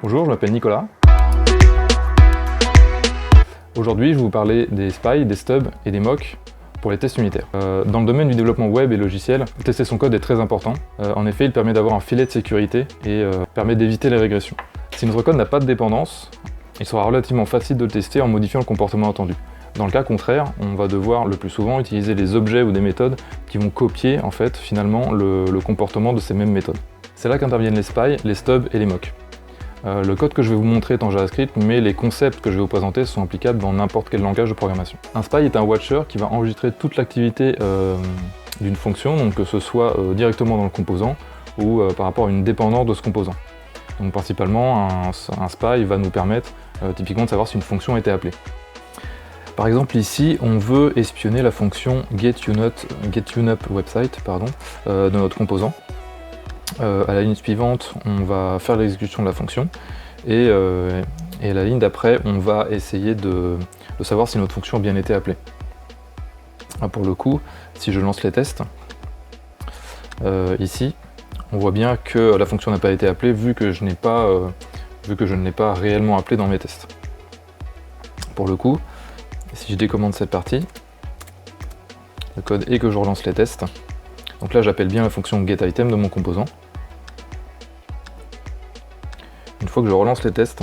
Bonjour, je m'appelle Nicolas. Aujourd'hui, je vais vous parler des spies, des stubs et des mocks pour les tests unitaires. Dans le domaine du développement web et logiciel, tester son code est très important. En effet, il permet d'avoir un filet de sécurité et permet d'éviter les régressions. Si notre code n'a pas de dépendance, il sera relativement facile de le tester en modifiant le comportement attendu. Dans le cas contraire, on va devoir le plus souvent utiliser des objets ou des méthodes qui vont copier en fait finalement le comportement de ces mêmes méthodes. C'est là qu'interviennent les spies, les stubs et les mocks. Le code que je vais vous montrer est en JavaScript, mais les concepts que je vais vous présenter sont applicables dans n'importe quel langage de programmation. Un spy est un watcher qui va enregistrer toute l'activité d'une fonction, donc que ce soit directement dans le composant ou par rapport à une dépendance de ce composant. Donc principalement, un spy va nous permettre typiquement de savoir si une fonction a été appelée. Par exemple ici, on veut espionner la fonction getUnupWebsite de notre composant. À la ligne suivante, on va faire l'exécution de la fonction et à la ligne d'après, on va essayer de savoir si notre fonction a bien été appelée. Pour le coup, si je lance les tests, ici, on voit bien que la fonction n'a pas été appelée vu que je ne l'ai pas réellement appelée dans mes tests. Pour le coup, si je décommande cette partie, le code et que je relance les tests, donc là j'appelle bien la fonction getItem de mon composant. Une fois que je relance les tests,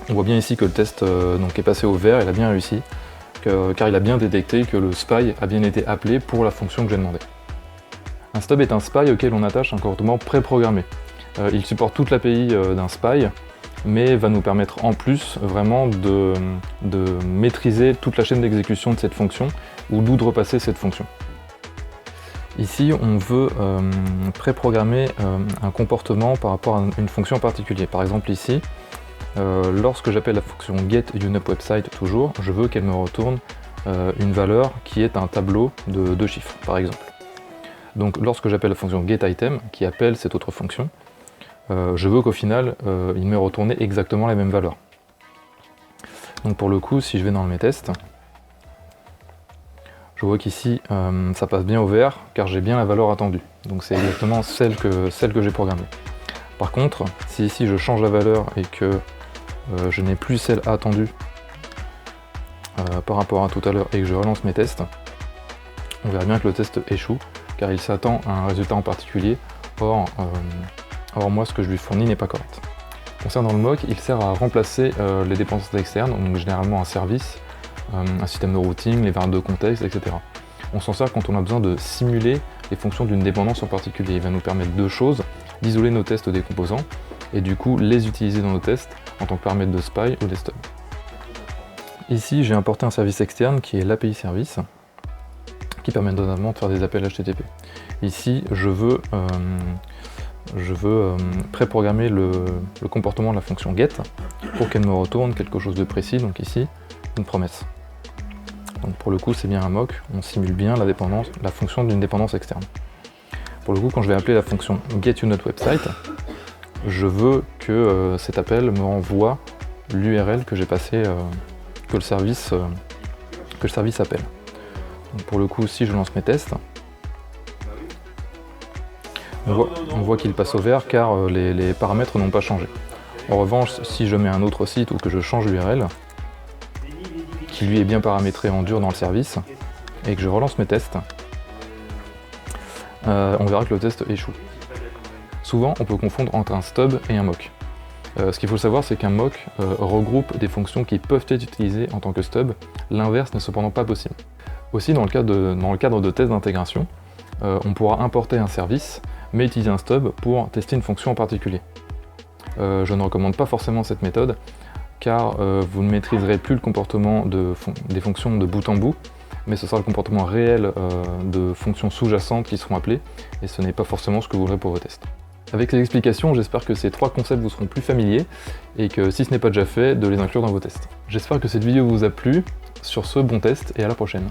on voit bien ici que le test est passé au vert, il a bien réussi, car il a bien détecté que le spy a bien été appelé pour la fonction que j'ai demandé. Un stub est un spy auquel on attache un comportement préprogrammé. Il supporte toute l'API d'un spy, mais va nous permettre en plus vraiment de maîtriser toute la chaîne d'exécution de cette fonction, ou d'où de repasser cette fonction. Ici, on veut préprogrammer un comportement par rapport à une fonction en particulier. Par exemple ici, lorsque j'appelle la fonction getUnupWebsite toujours, je veux qu'elle me retourne une valeur qui est un tableau de 2 chiffres, par exemple. Donc lorsque j'appelle la fonction getItem, qui appelle cette autre fonction, je veux qu'au final, il m'ait retourné exactement la même valeur. Donc pour le coup, si je vais dans mes tests, je vois qu'ici, ça passe bien au vert, car j'ai bien la valeur attendue. Donc c'est exactement celle que j'ai programmée. Par contre, si ici je change la valeur et que je n'ai plus celle attendue par rapport à tout à l'heure et que je relance mes tests, on verra bien que le test échoue, car il s'attend à un résultat en particulier, or moi ce que je lui fournis n'est pas correct. Concernant le mock, il sert à remplacer les dépendances externes, donc généralement un service, un système de routing, les variables de contexte, etc. On s'en sert quand on a besoin de simuler les fonctions d'une dépendance en particulier. Il va nous permettre deux choses, d'isoler nos tests des composants et du coup les utiliser dans nos tests en tant que paramètre de spy ou des stubs. Ici j'ai importé un service externe qui est l'API service qui permet notamment de faire des appels HTTP. Ici je veux préprogrammer le comportement de la fonction get pour qu'elle me retourne quelque chose de précis, donc ici une promesse. Donc pour le coup c'est bien un mock, on simule bien la fonction d'une dépendance externe. Pour le coup quand je vais appeler la fonction getUnupWebsite, je veux que cet appel me renvoie l'URL que j'ai passé, que le service appelle. Donc pour le coup si je lance mes tests, on voit qu'il passe au vert car les paramètres n'ont pas changé. En revanche, si je mets un autre site ou que je change l'URL, qui lui est bien paramétré en dur dans le service, et que je relance mes tests, on verra que le test échoue. Souvent, on peut confondre entre un stub et un mock. Ce qu'il faut savoir, c'est qu'un mock regroupe des fonctions qui peuvent être utilisées en tant que stub, l'inverse n'est cependant pas possible. Aussi, dans le cadre de tests d'intégration, on pourra importer un service, mais utiliser un stub pour tester une fonction en particulier. Je ne recommande pas forcément cette méthode, car vous ne maîtriserez plus le comportement des fonctions de bout en bout, mais ce sera le comportement réel de fonctions sous-jacentes qui seront appelées, et ce n'est pas forcément ce que vous voudrez pour vos tests. Avec ces explications, j'espère que ces 3 concepts vous seront plus familiers, et que si ce n'est pas déjà fait, de les inclure dans vos tests. J'espère que cette vidéo vous a plu. Sur ce, bon test, et à la prochaine.